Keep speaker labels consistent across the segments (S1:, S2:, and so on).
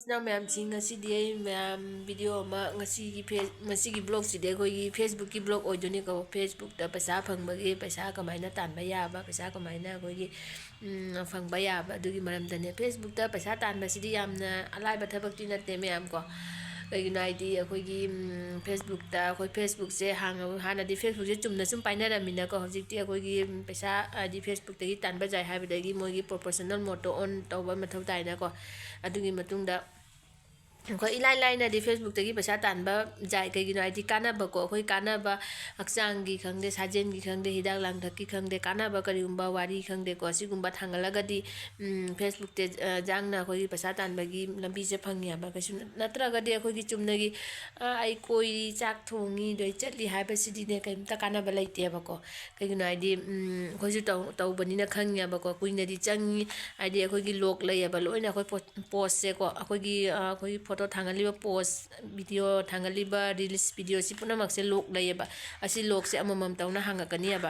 S1: Now ma'am sing ngasi ma'am video ma ngasi blog sidi koi Facebook ki blog oidoni ko Facebook da paisa fangbagi paisa kamaina tanba yaba paisa kamaina koi fangba yaba adugi maramdane Facebook da paisa tanba sidi yamna alaiba thabakti natte ma'am ko kaigino ID akoigi Facebook da akoi Facebook se hanadi Facebook se chumna sum painaramina ko hojikti akoigi paisa adi Facebook tagi tanba jai habidagi moigi proportional moto on tawba mathau taina ko adugi matungda ko ilai laina di Facebook tagi paisa tanba jai kaigino ID kanaba ko akoi kanaba haksangi khangde sajengi khangde hidak langthakki khangde kanaba karigumba wari khangde ko asigumba thangalagadi Facebook te jangna akoi paisa tanbagi lambi se phangya ba kaisu natragadi akoi chumnagi ai koi chak thongi doi chatli haiba sidine kaimta kanaba laite ba ko kaigino ID khoisu tawbani na khangya ba ko kuina di changi ID akoi log lay ba loina akoi post se ko akoi photo thangali post video thangali release video si puna makse log lay ba asi log se amamam tawna hangakani ba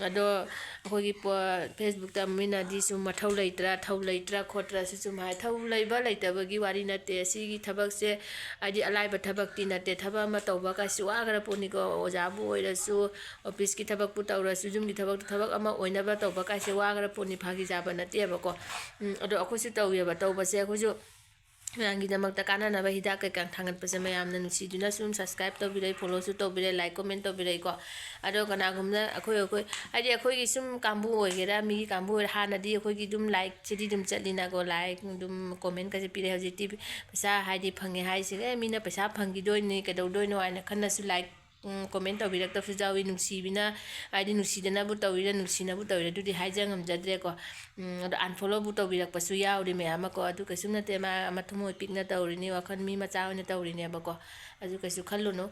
S1: ado akoi Facebook ta mina di sum mathau laitra thau laitra khotra si sum hai thau laiba laitabagi wari nate asi thabak se ID alaiba thabak ti nate thaba ma tawba ka si wagara poni ko ojabu oirasu office ki thabak pu tawrasu jum ki thabak ama oina ba tawba ka se wagara poni phagi jaba nate ba ko ado akoi su tawye ba tawba se akoi su Mangi damak ta kana na ba hida ka kang thangat pa sa mayam na nusi duna sum subscribe to birai follow su to birai like comment to birai ko ado kana gumna akoi adi akoi gi sum kambu oigera mi kambu hana di akoi gi dum like chidi dum chatlina ko like dum comment ka se pire hoji ti pasa haidi phange hai se mi na pasa phangi doi ni ka do doi no ana khanna su like comment to birak to fujawi nusi bina adi nusi dana bu tawira nusi na bu tawira dudi haijang jadre ko unfollow bu tawbirak pasu yauri me ama ko adu kasu na tema amathum pikna tawrini wakhan mi macha ona tawrini ba ko adu kasu khalluno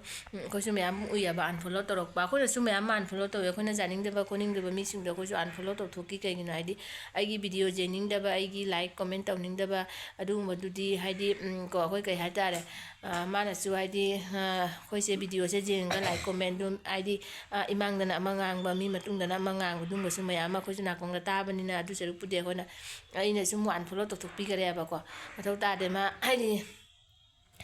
S1: kosu me am uya ba unfollow torok ba ko su me am unfollow to ko na janing de ba ko ning de ba mi sing de ko su unfollow to thoki kai ni id aigi video jening de ba aigi like comment tawning de ba adu madudi haidi ko koi kai hatare mana su haidi koi se video se jeng ga like comment dum id imang dana amangang ba mi matung dana amangang dum su me ama ko su na kong ta ba ni na adu se pude ko na aina sum unfollow to thoki kare ba ko mathau ta de ma haidi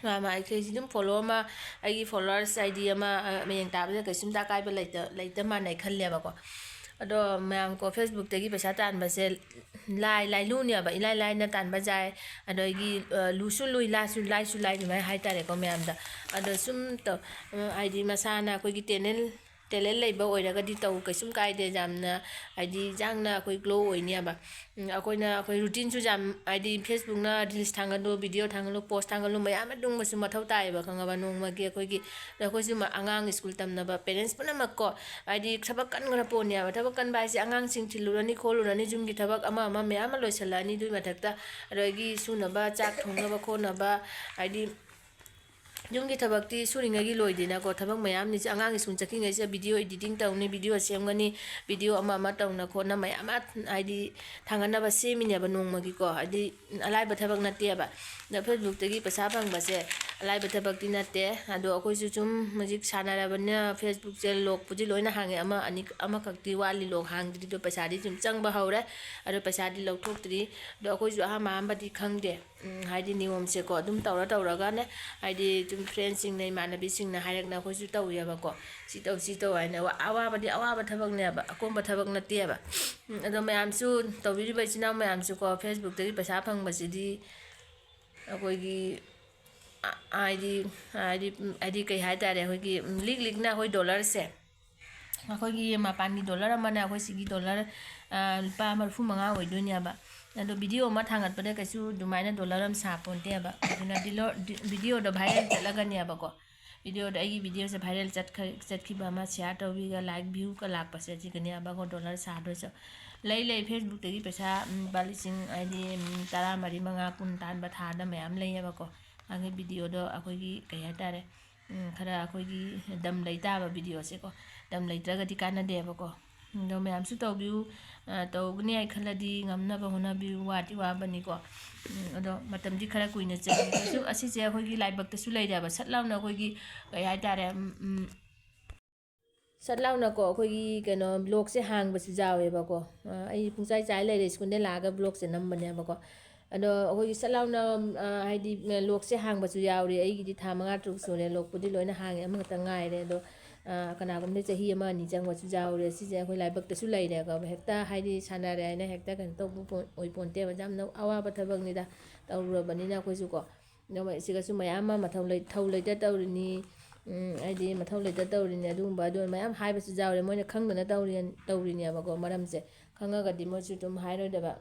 S1: ma ai kai dum follow ma ai followers ID ama meyang ta ba kai sum ta kai ba laita ma nai khalle ba ko ado mayam ko Facebook tagi paisa tan ba se lai lu nya ba ilai na tan ba jai ado gi lu su lui la su lai mai hai tare ko mayam da ado sum to ID masana ko gi talent lay ba oira di taw kaisum kai de jamna ID jangna koi glow oinia ba akoina koi routine su jam ID Facebook na reels thangalo video thangalo post thangalo mayam dung masu mathau tai ba khanga nong ma ge koi gi da koi su ma angang school tamna ba parents puna makko ID thabak kan ngara ponia ba thabak kan ba si angang sing thilurani kholurani jum gi thabak ama mayam loisalani dui mathakta rogi suna ba chak thongna ba khona ba ID Jumgi thabakti suringagi loidina ko thabak mayam ni angang isun chaki ngai se video editing tawni video semgani video ama tawna ko na mayam id thangana ba semini ba nongmagi ko adi alai ba thabak natte ba na Facebook tagi pasa phang ba se alai ba thabak ti natte ado akoi su chum magic sanara banya Facebook je log puji loina hange ama kakti wali log hang di do pasa di chum chang ba haure ado pasa di log thok tri do akoi su ha ma ba di khangde haidi niwom se ko dum tawra ga ne haidi friends sing nei manabi sing na hairak na khoju taw ya ba ko si taw ai na awa ba thabak ne ba akom ba thabak na te ba ado mayam su tawiri ba china mayam su ko Facebook tagi paisa phang ba sidi akoi gi ID kai hai tare akoi gi lik na akoi dollar se akoi gi mapani dollar amana akoi sigi dollar lupa marfu manga oi dunya ba ado video ma thangat pade kaisu dumaina dollar am sa ponte ba aduna video do viral chalagani ba ko video do ai video se viral chat ki ba ma share to bi ga like view ka lak pa se ji kani ba ko dollar sa do so lai Facebook te gi paisa balising ID tara mari manga kun tan ba tha da mayam lai ba ko age video do akoi gi kai hatare khara akoi gi dam laita ba video se ko dam laitra ga di kana de ba ko do mayam su to view to gni ai khaladi ngamna ba hona bi wati wa bani ko ado matam di khara kuina che su asi che khoi gi laibak ta su lai da ba satlaw na khoi gi kai hai tare satlaw na ko khoi gi keno blog se hang ba su jawe ba ko ai pungchai chai lai re skun de la ga blog se nam bane ba ko ꯑꯗꯣ ꯑꯩꯈꯣꯏꯒꯤ ꯁꯠ ꯂꯥꯎꯅ ꯍꯥꯏꯗꯤ ꯂꯣꯛꯁꯦ ꯍꯥꯡꯕꯁꯨ ꯌꯥꯎꯔꯤ ꯑꯩꯒꯤꯗꯤ ꯊꯥ 5 ꯇꯔꯨꯛ ꯁꯨꯔꯦ ꯂꯣꯛꯄꯨꯗꯤ ꯂꯣꯏꯅ ꯍꯥꯡꯉꯦ ꯑꯃꯈꯛꯇ ꯉꯥꯏꯔꯦ ꯑꯗꯣ ꯀꯅꯥꯒꯨꯝꯕꯗ ꯆꯍꯤ 1 2 ꯆꯪꯕꯁꯨ ꯌꯥꯎꯔꯦ ꯁꯤꯁꯦ ꯑꯩꯈꯣꯏ ꯂꯥꯏꯕꯛꯇꯁꯨ ꯂꯩꯔꯦꯀꯣ ꯍꯦꯛꯇ ꯍꯥꯏꯗꯤ ꯁꯥꯟꯅꯔꯦ ꯍꯥꯏꯅ ꯍꯦꯛꯇ ꯀꯩꯅꯣ ꯇꯧꯕ ꯑꯣꯏꯄꯣꯟꯇꯦꯕ ꯌꯥꯝꯅ ꯑꯋꯥꯕ ꯊꯕꯛꯅꯤꯗ ꯇꯧꯔꯨꯔꯕꯅꯤꯅ ꯑꯩꯈꯣꯏꯁꯨ ꯀꯣ ꯁꯤꯒꯁꯨ ꯃꯌꯥꯝ ꯑꯃ ꯊꯧ ꯂꯩꯇ ꯇꯧꯔꯤꯅꯤ ꯍꯥꯏꯗꯤ ꯃꯊꯧ ꯂꯩꯇ ꯇꯧꯔꯤꯅꯤ ꯑꯗꯨꯒꯨꯝꯕ ꯑꯗꯨ ꯃꯌꯥꯝ ꯍꯥꯏꯕꯁꯨ ꯌꯥꯎꯔꯦ ꯃꯣꯏꯅ ꯈꯪꯗꯅ ꯇꯧꯔꯤꯅꯦꯕꯀꯣ ꯃꯔꯝꯁꯦ ꯈꯪꯉꯒꯗꯤ ꯃꯣꯏꯁꯨ ꯑꯗꯨꯝ ꯍꯥꯏꯔꯣꯏꯗꯕ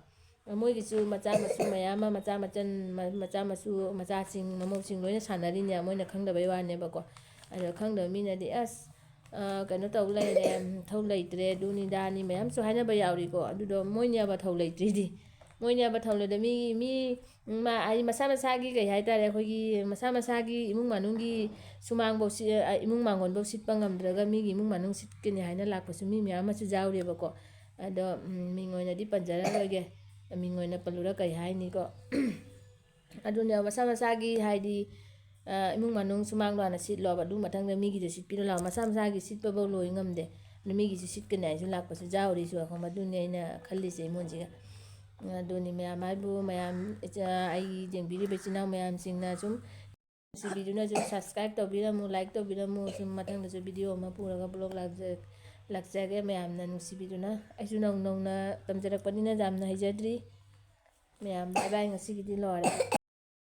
S1: ꯃꯣꯏꯒꯤꯁꯨ ꯃꯆꯥ ꯃꯁꯨ ꯃꯌꯥꯝ ꯑꯃ ꯃꯆꯥ ꯃꯆꯟ ꯃꯆꯥ ꯃꯁꯨ ꯃꯆꯥꯁꯤꯡ ꯃꯃꯧꯁꯤꯡ ꯂꯣꯏꯅ ꯁꯥꯟꯅꯔꯤꯅꯦ ꯃꯣꯏꯅ ꯈꯪꯗꯕꯩ ꯋꯥꯅꯦꯕꯀꯣ ꯑꯗꯣ ꯈꯪꯗꯕ ꯃꯤꯅꯗꯤ ꯑꯁ ꯀꯩꯅꯣ ꯇꯧ ꯂꯩꯔꯦ ꯊꯧ ꯂꯩꯇ꯭ꯔꯦ ꯑꯗꯨꯅꯤ ꯗꯥꯅꯤ ꯃꯌꯥꯝꯁꯨ ꯍꯥꯏꯅꯕ ꯌꯥꯎꯔꯤꯀꯣ ꯑꯗꯨꯗꯣ ꯃꯣꯏꯅꯦꯕ ꯊꯧ ꯂꯩꯇ꯭ꯔꯤꯗꯤ ꯃꯣꯏꯅꯦꯕ ꯊꯧ ꯂꯩꯇ꯭ꯔꯤ ꯃꯤ ꯍꯥꯏꯗꯤ ꯃꯁꯥ ꯃꯁꯥꯒꯤ ꯀꯩ ꯍꯥꯏꯇꯥꯔꯦ ꯑꯩꯈꯣꯏꯒꯤ ꯃꯁꯥ ꯃꯁꯥꯒꯤ ꯏꯃꯨꯡ ꯃꯅꯨꯡꯒꯤ ꯁꯨꯃꯥꯡꯐꯧ ꯏꯃꯨꯡ ꯃꯥꯡꯒꯣꯟꯐꯧ ꯁꯤꯠꯄ ꯉꯝꯗ꯭ꯔꯒ ꯃꯤꯒꯤ ꯏꯃꯨꯡ ꯃꯅꯨꯡ ꯁꯤꯠꯀꯅꯤ ꯍꯥꯏꯅ ꯂꯥꯛꯄꯁꯨ ꯃꯤ ꯃꯌꯥꯝ ꯑꯃꯁꯨ ꯌꯥꯎꯔꯦꯕꯀꯣ ꯑꯗꯣ ꯃꯤꯡ ꯑꯣꯏꯅꯗꯤ ꯄꯟꯖꯔꯔꯣꯏꯒꯦ ꯃꯤꯡ ꯑꯣꯏꯅ ꯄꯜꯂꯨꯔ ꯀꯩ ꯍꯥꯏꯅꯤꯀꯣ ꯑꯗꯨꯅ ꯃꯁꯥ ꯃꯁꯥꯒꯤ ꯍꯥꯏꯗꯤ ꯏꯃꯨꯡ ꯃꯅꯨꯡ ꯁꯨꯃꯥꯡꯗꯣ ꯍꯥꯟꯅ ꯁꯤꯠꯂꯣꯕ ꯑꯗꯨ ꯃꯊꯪꯗ ꯃꯤꯒꯤꯗ ꯁꯤꯠꯄꯤꯔꯣ ꯂꯥꯛꯑꯣ ꯃꯁꯥ ꯃꯁꯥꯒꯤ ꯁꯤꯠꯄꯐꯧ ꯂꯣꯏ ꯉꯝꯗꯦ ꯑꯗꯨ ꯃꯤꯒꯤꯁꯨ ꯁꯤꯠꯀꯅꯤ ꯍꯥꯏꯁꯨ ꯂꯥꯛꯄꯁꯨ ꯌꯥꯎꯔꯤꯁꯨ ꯃꯗꯨꯅꯤ ꯑꯩꯅ ꯈꯜꯂꯤꯁꯦ ꯏꯃꯣꯟꯁꯤꯒ ꯑꯗꯨꯅꯤ ꯃꯌꯥꯝ ꯍꯥꯏꯕꯨ ꯃꯌꯥꯝ ꯑꯩꯒꯤ ꯌꯦꯡꯕꯤꯔꯤꯕ ꯏꯆꯤꯜ ꯏꯅꯥꯎ ꯃꯌꯥꯝꯁꯤꯡꯅ ꯁꯨꯝ ꯅꯨꯡꯁꯤꯕꯤꯗꯨꯅ ꯁꯨꯝ ꯁꯕꯁꯀ꯭ꯔꯥꯏꯕ ꯇꯧꯕꯤꯔꯝꯃꯨ ꯂꯥꯏꯛ ꯇꯧꯕꯤꯔꯝꯃꯨ ꯁꯨꯝ ꯃꯊꯪꯗꯁꯨ ꯚꯤꯗꯤꯑꯣ ꯑꯃ ꯄꯨꯔꯒ ꯕ꯭ꯂꯣꯛ ꯂꯥꯛꯆꯒꯦ ꯃꯌꯥꯝꯅ ꯅꯨꯡꯁꯤꯕꯤꯗꯨꯅ ꯑꯩꯁꯨ ꯅꯧꯅ ꯇꯝꯖꯔꯛꯄꯅꯤꯅ ꯌꯥꯝꯅ ꯍꯩꯖꯗ꯭ꯔꯤ ꯃꯌꯥꯝ ꯕꯥꯏ ꯕꯥꯏ ꯉꯁꯤꯒꯤꯗꯤ ꯂꯣꯏꯔꯦ